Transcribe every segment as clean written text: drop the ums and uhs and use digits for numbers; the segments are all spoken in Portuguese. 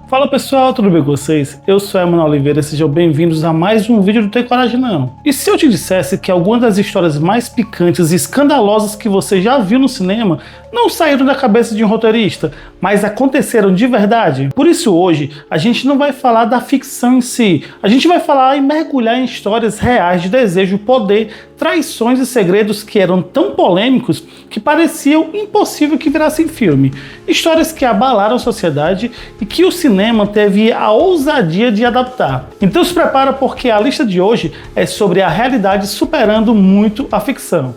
Fala pessoal, tudo bem com vocês? Eu sou Emanuel Oliveira e sejam bem-vindos a mais um vídeo do Tem Coragem Não. E se eu te dissesse que algumas das histórias mais picantes e escandalosas que você já viu no cinema não saíram da cabeça de um roteirista, mas aconteceram de verdade? Por isso hoje a gente não vai falar da ficção em si, a gente vai falar e mergulhar em histórias reais de desejo, poder, traições e segredos que eram tão polêmicos que pareciam impossível que virassem filme. Histórias que abalaram a sociedade e que o cinema teve a ousadia de adaptar. Então se prepara porque a lista de hoje é sobre a realidade superando muito a ficção.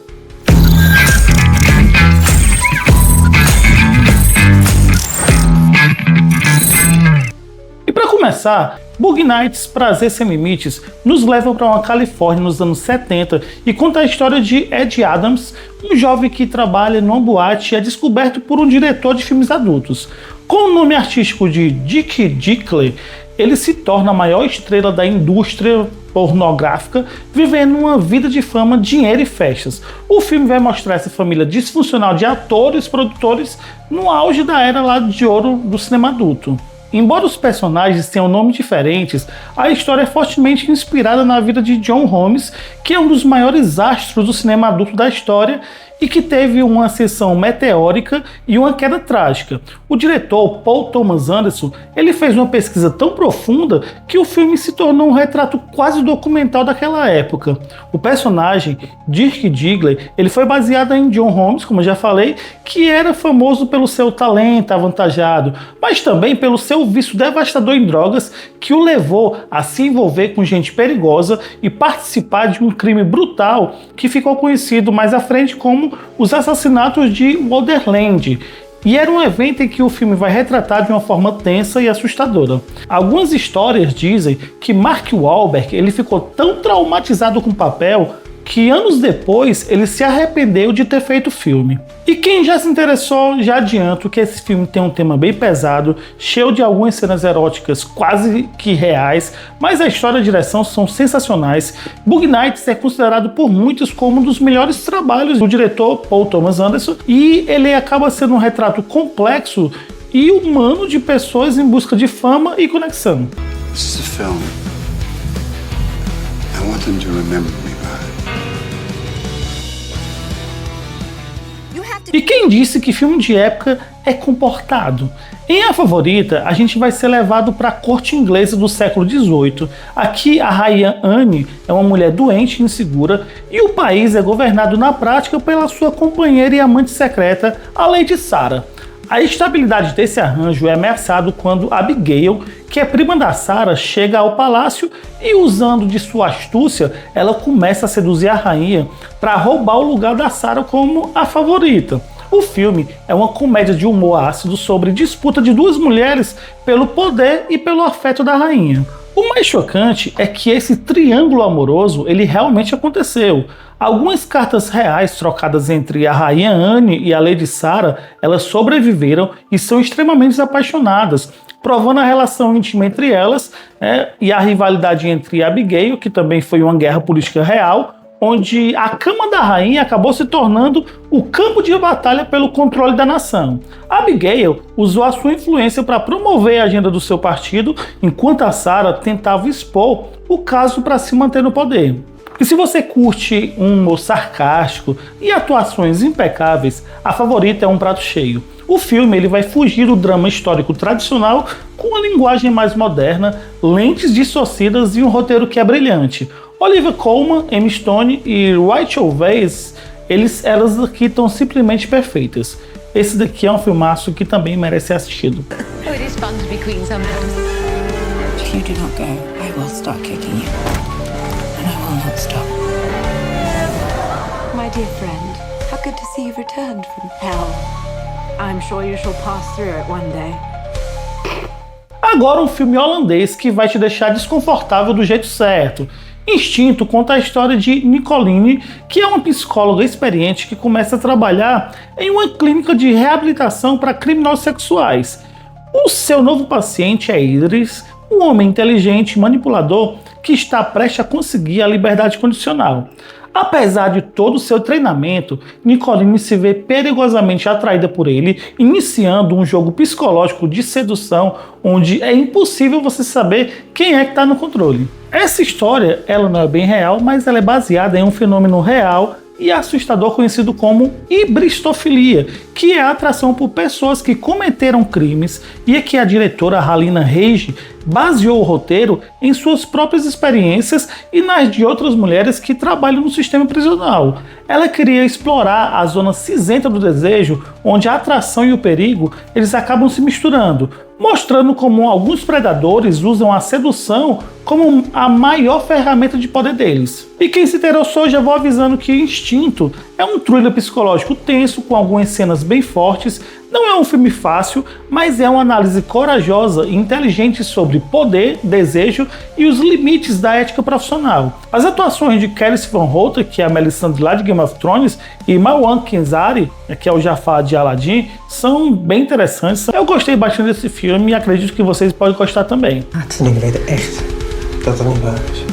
E para começar, Bug Nights, Prazer Sem Limites, nos leva para uma Califórnia nos anos 70 e conta a história de Ed Adams, um jovem que trabalha numa boate e é descoberto por um diretor de filmes adultos. Com o nome artístico de Dick Dickler, ele se torna a maior estrela da indústria pornográfica, vivendo uma vida de fama, dinheiro e festas. O filme vai mostrar essa família disfuncional de atores e produtores no auge da era lá de ouro do cinema adulto. Embora os personagens tenham nomes diferentes, a história é fortemente inspirada na vida de John Holmes, que é um dos maiores astros do cinema adulto da história e que teve uma ascensão meteórica e uma queda trágica. O diretor Paul Thomas Anderson, ele fez uma pesquisa tão profunda que o filme se tornou um retrato quase documental daquela época. O personagem, Dirk Diggler, ele foi baseado em John Holmes, como eu já falei, que era famoso pelo seu talento avantajado, mas também pelo seu vício devastador em drogas que o levou a se envolver com gente perigosa e participar de um crime brutal que ficou conhecido mais à frente como os assassinatos de Wonderland. E era um evento em que o filme vai retratar de uma forma tensa e assustadora. Algumas histórias dizem que Mark Wahlberg ele ficou tão traumatizado com o papel que anos depois ele se arrependeu de ter feito o filme. E quem já se interessou, já adianto que esse filme tem um tema bem pesado, cheio de algumas cenas eróticas quase que reais, mas a história e a direção são sensacionais. Bug Nights é considerado por muitos como um dos melhores trabalhos do diretor Paul Thomas Anderson e ele acaba sendo um retrato complexo e humano de pessoas em busca de fama e conexão. This is a film. I want them to remember me by. E quem disse que filme de época é comportado? Em A Favorita, a gente vai ser levado para a corte inglesa do século XVIII. Aqui, a rainha Anne é uma mulher doente e insegura, e o país é governado na prática pela sua companheira e amante secreta, a Lady Sarah. A estabilidade desse arranjo é ameaçado quando Abigail, que é prima da Sarah, chega ao palácio e, usando de sua astúcia, ela começa a seduzir a rainha para roubar o lugar da Sarah como a favorita. O filme é uma comédia de humor ácido sobre disputa de duas mulheres pelo poder e pelo afeto da rainha. O mais chocante é que esse triângulo amoroso ele realmente aconteceu. Algumas cartas reais trocadas entre a rainha Anne e a Lady Sarah, elas sobreviveram e são extremamente apaixonadas, provando a relação íntima entre elas, e a rivalidade entre Abigail, que também foi uma guerra política real, onde a cama da rainha acabou se tornando o campo de batalha pelo controle da nação. Abigail usou a sua influência para promover a agenda do seu partido, enquanto a Sarah tentava expor o caso para se manter no poder. E se você curte um humor sarcástico e atuações impecáveis, A Favorita é um prato cheio. O filme ele vai fugir do drama histórico tradicional com uma linguagem mais moderna, lentes distorcidas e um roteiro que é brilhante. Olivia Colman, Emma Stone e Rachel Weisz, elas aqui estão simplesmente perfeitas. Esse daqui é um filmaço que também merece ser assistido. It is fun to be queen sometimes. If you do not go, I will start kicking you. And I will not stop. My dear friend, how good to see you've returned from hell. I'm sure you shall pass through it one day. Agora um filme holandês que vai te deixar desconfortável do jeito certo. Instinto conta a história de Nicoline, que é uma psicóloga experiente que começa a trabalhar em uma clínica de reabilitação para criminosos sexuais. O seu novo paciente é Idris, um homem inteligente e manipulador que está prestes a conseguir a liberdade condicional. Apesar de todo o seu treinamento, Nicolini se vê perigosamente atraída por ele, iniciando um jogo psicológico de sedução onde é impossível você saber quem é que está no controle. Essa história ela não é bem real, mas ela é baseada em um fenômeno real e assustador conhecido como hibristofilia, que é a atração por pessoas que cometeram crimes e é que a diretora Halina Reis baseou o roteiro em suas próprias experiências e nas de outras mulheres que trabalham no sistema prisional. Ela queria explorar a zona cinzenta do desejo, onde a atração e o perigo eles acabam se misturando, mostrando como alguns predadores usam a sedução como a maior ferramenta de poder deles. E quem se interessou, já vou avisando que Instinto é um thriller psicológico tenso com algumas cenas bem fortes. Não é um filme fácil, mas é uma análise corajosa e inteligente sobre poder, desejo e os limites da ética profissional. As atuações de Kelly Van Houten, que é a Melisandre lá de Game of Thrones, e Marwan Kenzari, que é o Jafar de Aladdin, são bem interessantes. Eu gostei bastante desse filme e acredito que vocês podem gostar também. Het is niet weten echt dat het niet waar is.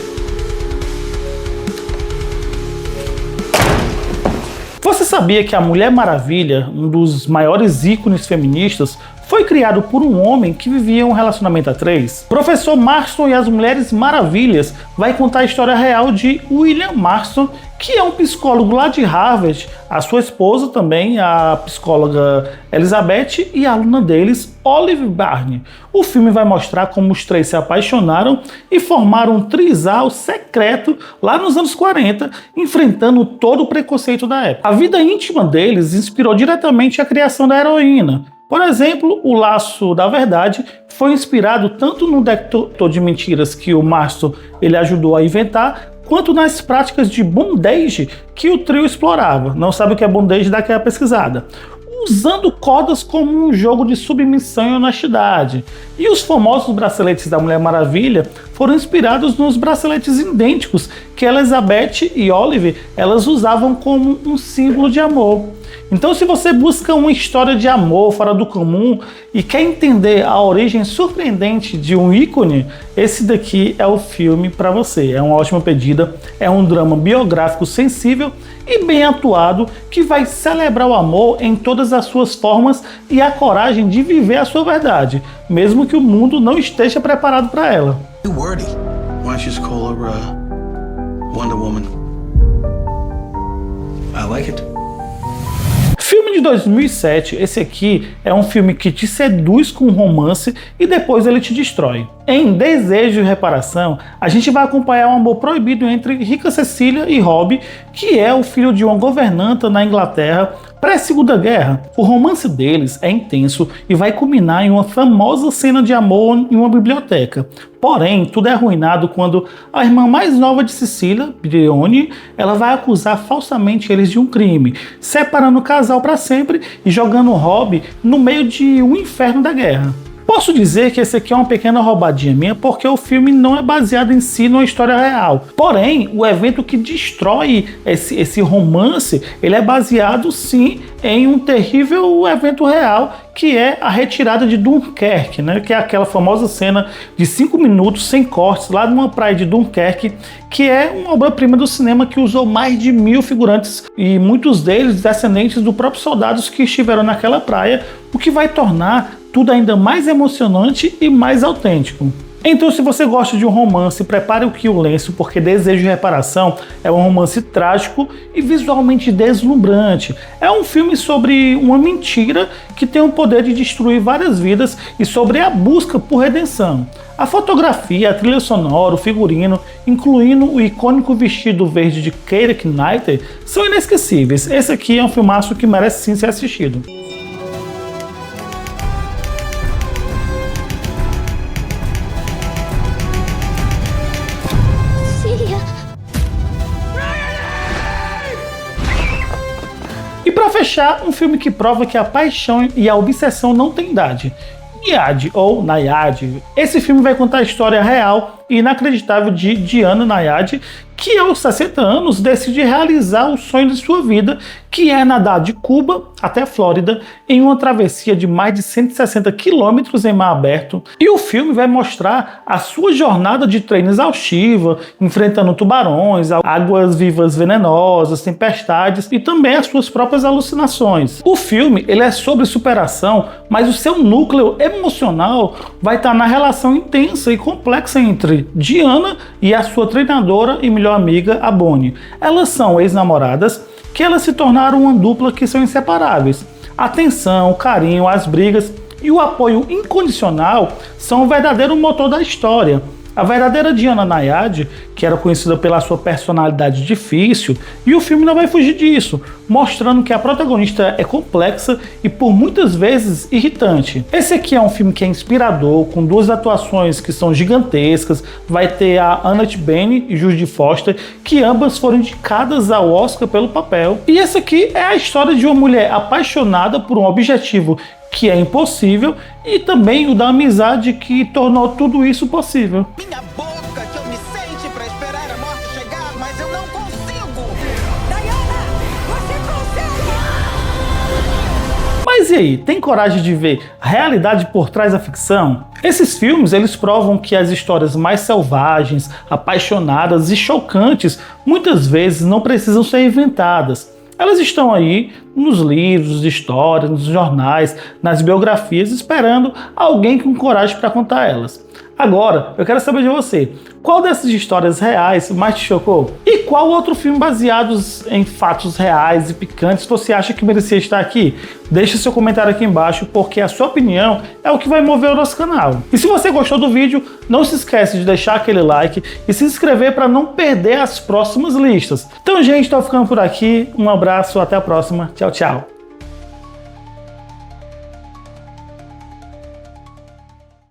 Você sabia que a Mulher Maravilha, um dos maiores ícones feministas, foi criado por um homem que vivia um relacionamento a três? Professor Marston e as Mulheres Maravilhas vai contar a história real de William Marston, que é um psicólogo lá de Harvard, a sua esposa também, a psicóloga Elizabeth, e a aluna deles, Olive Barney. O filme vai mostrar como os três se apaixonaram e formaram um trisal secreto lá nos anos 40, enfrentando todo o preconceito da época. A vida íntima deles inspirou diretamente a criação da heroína. Por exemplo, o Laço da Verdade foi inspirado tanto no detector de mentiras que o Marston ele ajudou a inventar, quanto nas práticas de bondage que o trio explorava. Não sabe o que é bondage? Dá aquela pesquisada. Usando cordas como um jogo de submissão e honestidade. E os famosos braceletes da Mulher Maravilha foram inspirados nos braceletes idênticos que Elizabeth e Olive elas usavam como um símbolo de amor. Então, se você busca uma história de amor fora do comum e quer entender a origem surpreendente de um ícone, esse daqui é o filme para você. É uma ótima pedida, é um drama biográfico sensível e bem atuado que vai celebrar o amor em todas as suas formas e a coragem de viver a sua verdade, mesmo que o mundo não esteja preparado para ela. Too wordy. Why don't you just call her Wonder Woman? I like it. Filme de 2007, esse aqui é um filme que te seduz com um romance e depois ele te destrói. Em Desejo e Reparação, a gente vai acompanhar um amor proibido entre Rica Cecília e Rob, que é o filho de uma governanta na Inglaterra pré-Segunda Guerra. O romance deles é intenso e vai culminar em uma famosa cena de amor em uma biblioteca. Porém, tudo é arruinado quando a irmã mais nova de Cecília, Brione, ela vai acusar falsamente eles de um crime, separando o casal para sempre e jogando Rob no meio de um inferno da guerra. Posso dizer que esse aqui é uma pequena roubadinha minha, porque o filme não é baseado em si numa história real. Porém, o evento que destrói esse romance, ele é baseado sim em um terrível evento real, que é a retirada de Dunkerque, né? Que é aquela famosa cena de 5 minutos sem cortes lá numa praia de Dunkerque, que é uma obra-prima do cinema que usou mais de 1000 figurantes e muitos deles descendentes dos próprios soldados que estiveram naquela praia, o que vai tornar tudo ainda mais emocionante e mais autêntico. Então, se você gosta de um romance, prepare o Kill Lenço, porque Desejo e Reparação é um romance trágico e visualmente deslumbrante. É um filme sobre uma mentira que tem o poder de destruir várias vidas e sobre a busca por redenção. A fotografia, a trilha sonora, o figurino, incluindo o icônico vestido verde de Keira Knightley, são inesquecíveis. Esse aqui é um filmaço que merece sim ser assistido. E para fechar, um filme que prova que a paixão e a obsessão não têm idade. Nayade, ou Nayade. Esse filme vai contar a história real e inacreditável de Diana Nayade, que aos 60 anos decide realizar o sonho de sua vida, que é nadar de Cuba até a Flórida em uma travessia de mais de 160 quilômetros em mar aberto. E o filme vai mostrar a sua jornada de treino exaustiva, enfrentando tubarões, águas vivas venenosas, tempestades e também as suas próprias alucinações. O filme ele é sobre superação, mas o seu núcleo emocional vai estar na relação intensa e complexa entre Diana e a sua treinadora e melhor amiga, a Bonnie. Elas são ex-namoradas que elas se tornaram uma dupla que são inseparáveis. A tensão, o carinho, as brigas e o apoio incondicional são o verdadeiro motor da história. A verdadeira Diana Nayade, que era conhecida pela sua personalidade difícil, e o filme não vai fugir disso, mostrando que a protagonista é complexa e por muitas vezes irritante. Esse aqui é um filme que é inspirador, com duas atuações que são gigantescas. Vai ter a Annette Bening e Jodie Foster, que ambas foram indicadas ao Oscar pelo papel. E essa aqui é a história de uma mulher apaixonada por um objetivo que é impossível e também o da amizade que tornou tudo isso possível. Minha boca que eu me sente pra esperar a morte chegar, mas eu não consigo! Diana, você consegue! Mas e aí, tem coragem de ver a realidade por trás da ficção? Esses filmes, eles provam que as histórias mais selvagens, apaixonadas e chocantes muitas vezes não precisam ser inventadas. Elas estão aí nos livros de história, nos jornais, nas biografias, esperando alguém com coragem para contar elas. Agora, eu quero saber de você, qual dessas histórias reais mais te chocou? E qual outro filme baseado em fatos reais e picantes você acha que merecia estar aqui? Deixe seu comentário aqui embaixo, porque a sua opinião é o que vai mover o nosso canal. E se você gostou do vídeo, não se esquece de deixar aquele like e se inscrever para não perder as próximas listas. Então, gente, tô ficando por aqui. Um abraço, até a próxima. Tchau, tchau.